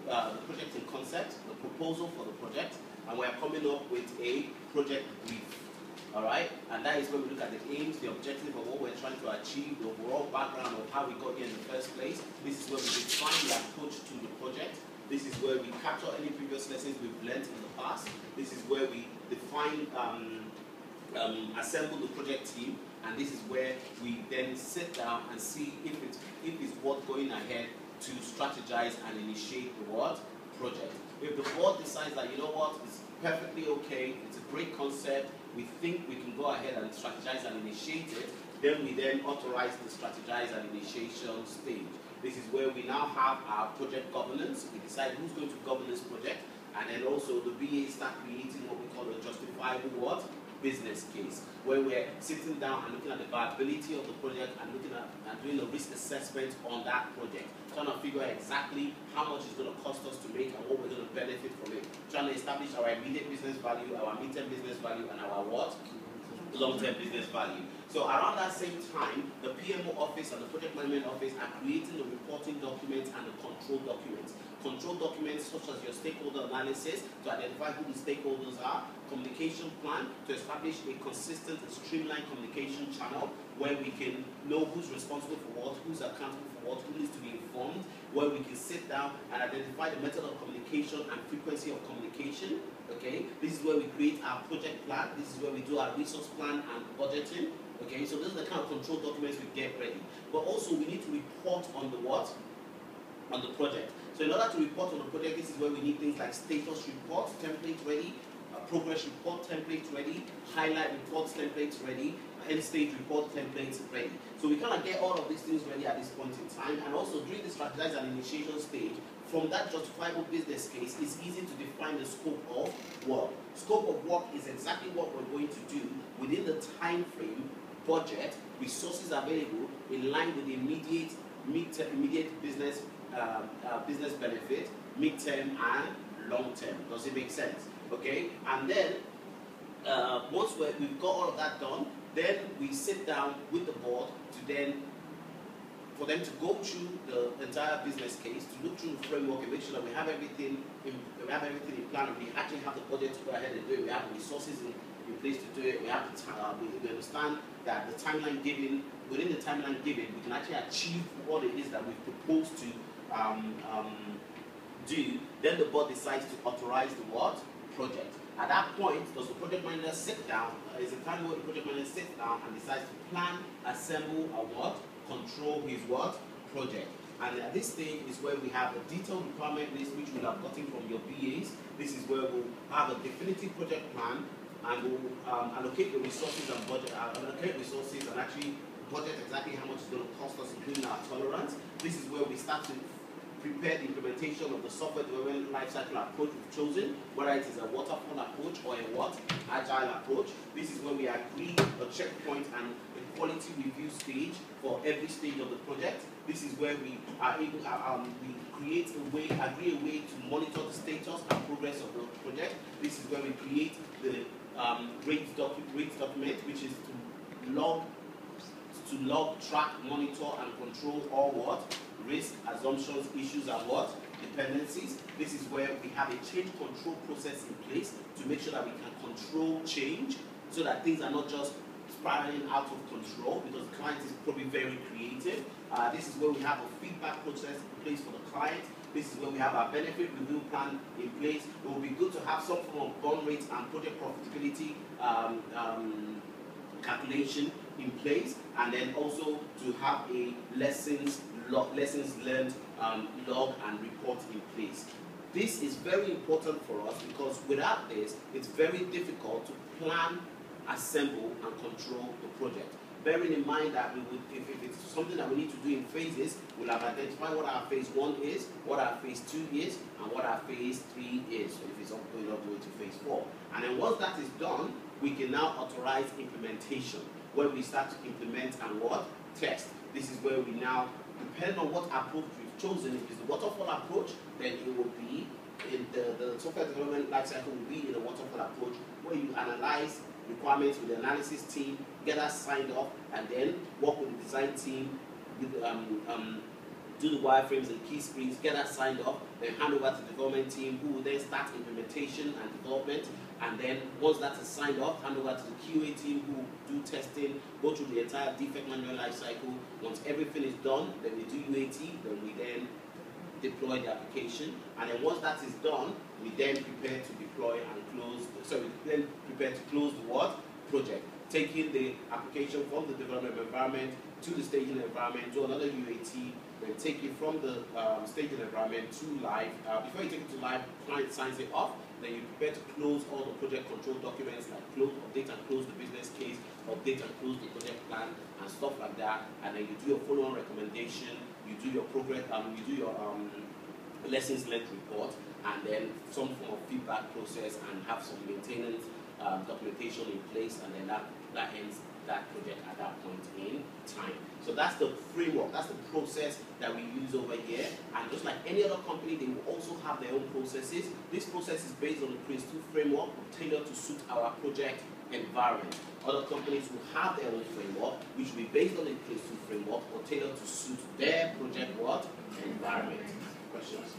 the project in concept, the proposal for the project, and we're coming up with a project brief. Alright, and that is where we look at the aims, the objective of what we're trying to achieve, the overall background of how we got here in the first place. This is where we define the approach to the project. This is where we capture any previous lessons we've learned in the past. This is where we define, assemble the project team, and this is where we then sit down and see if it's worth going ahead to strategize and initiate the project. If the board decides that, you know what, it's perfectly okay, it's a great concept, we think we can go ahead and strategize and initiate it, then we then authorize the strategize and initiation stage. This is where we now have our project governance. We decide who's going to govern this project, and then also the BAs start creating what we call a justifiable business case, where we're sitting down and looking at the viability of the project and looking at and doing a risk assessment on that project, trying to figure out exactly how much it's going to cost us to make and what we're going to benefit from it, trying to establish our immediate business value, our midterm business value, and our long-term business value. So around that same time, the PMO office and the project management office are creating the reporting documents and the control documents. Control documents such as your stakeholder analysis to identify who the stakeholders are, communication plan to establish a consistent and streamlined communication channel where we can know who's responsible for what, who's accountable for what, who needs to be informed, where we can sit down and identify the method of communication and frequency of communication. Okay, this is where we create our project plan. This is where we do our resource plan and budgeting. Okay, so those are the kind of control documents we get ready. But also we need to report on the on the project. So in order to report on the project, this is where we need things like status report template ready, progress report template ready, highlight reports templates ready, end stage report templates ready. So we kind of get all of these things ready at this point in time, and also during the strategize and initiation stage, from that justifiable business case, it's easy to define the scope of work. Scope of work is exactly what we're going to do within the time frame, budget, resources available in line with the immediate business business benefit, midterm and long term. Does it make sense? Okay, and then once we've got all of that done, then we sit down with the board to then for them to go through the entire business case, to look through the framework and make sure that we have everything in plan, and we actually have the budget to go ahead and do it. We have the resources in place to do it. We have we understand that the timeline given, within the timeline given, we can actually achieve what it is that we've proposed to do. Then the board decides to authorize the project. At that point, does the project manager sit down? Is the time where the project manager sits down and decides to plan, assemble, or control his project. And at this stage is where we have a detailed requirement list which we'll have gotten from your BAs. This is where we'll have a definitive project plan, and we'll allocate the resources and actually budget exactly how much it's going to cost us, including our tolerance. This is where we start to prepare the implementation of the software development lifecycle approach we've chosen, whether it is a waterfall approach or a agile approach. This is where we agree a checkpoint and a quality review stage for every stage of the project. This is where we are able we agree a way to monitor the status and progress of the project. This is where we create the rates document, which is to log, track, monitor, and control all risk, assumptions, issues, and dependencies. This is where we have a change control process in place to make sure that we can control change so that things are not just spiraling out of control, because the client is probably very creative. This is where we have a feedback process in place for the client. This is where we have our benefit review plan in place. It will be good to have some form of burn rates and project profitability calculation in place, and then also to have a lessons learned log and report in place. This is very important for us because without this, it's very difficult to plan, assemble, and control the project. Bearing in mind that we would, if it's something that we need to do in phases, we'll have identified what our phase 1 is, what our phase 2 is, and what our phase 3 is, so if it's going all the way to phase 4. And then once that is done, we can now authorize implementation, where we start to implement and test. This is where we now, depending on what approach we've chosen, if it's the waterfall approach, then it will be in the software development lifecycle will be in a waterfall approach, where you analyze requirements with the analysis team, get us signed off, and then work with the design team with do the wireframes and key screens, get that signed off, then hand over to the development team, who will then start implementation and development. And then once that is signed off, hand over to the QA team, who will do testing, go through the entire defect manual life cycle. Once everything is done, then we do UAT, then we then deploy the application. And then once that is done, we then prepare to deploy and close, we then prepare to close the what? Project. Taking the application from the development environment to the staging environment, to another UAT, then take it from the staging environment to live. Before you take it to live, client signs it off, then you prepare to close all the project control documents, like close, update and close the business case, update and close the project plan, and stuff like that. And then you do your follow-on recommendation, you do your progress, you do your lessons learned report, and then some form of feedback process, and have some maintenance documentation in place, and then that ends that project at that point in time. So that's the framework, that's the process that we use over here. And just like any other company, they will also have their own processes. This process is based on the Prince2 framework, tailored to suit our project environment. Other companies will have their own framework, which will be based on the Prince2 framework, or tailored to suit their project environment. Questions?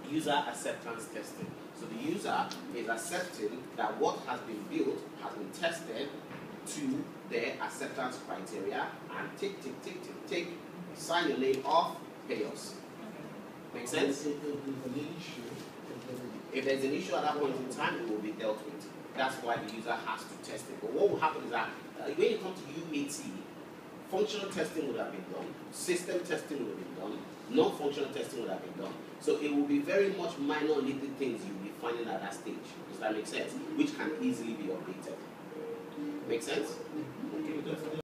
User acceptance testing. So the user is accepting that what has been built has been tested to their acceptance criteria, and tick, sign your name off, pay us. Make sense? If there's an issue at that point in time, it will be dealt with. That's why the user has to test it. But what will happen is that when you come to UAT, functional testing would have been done, system testing would have been done, non-functional testing would have been done. So it will be very much minor little things you'll be finding at that stage. Does that make sense? Which can easily be updated. Make sense? Okay,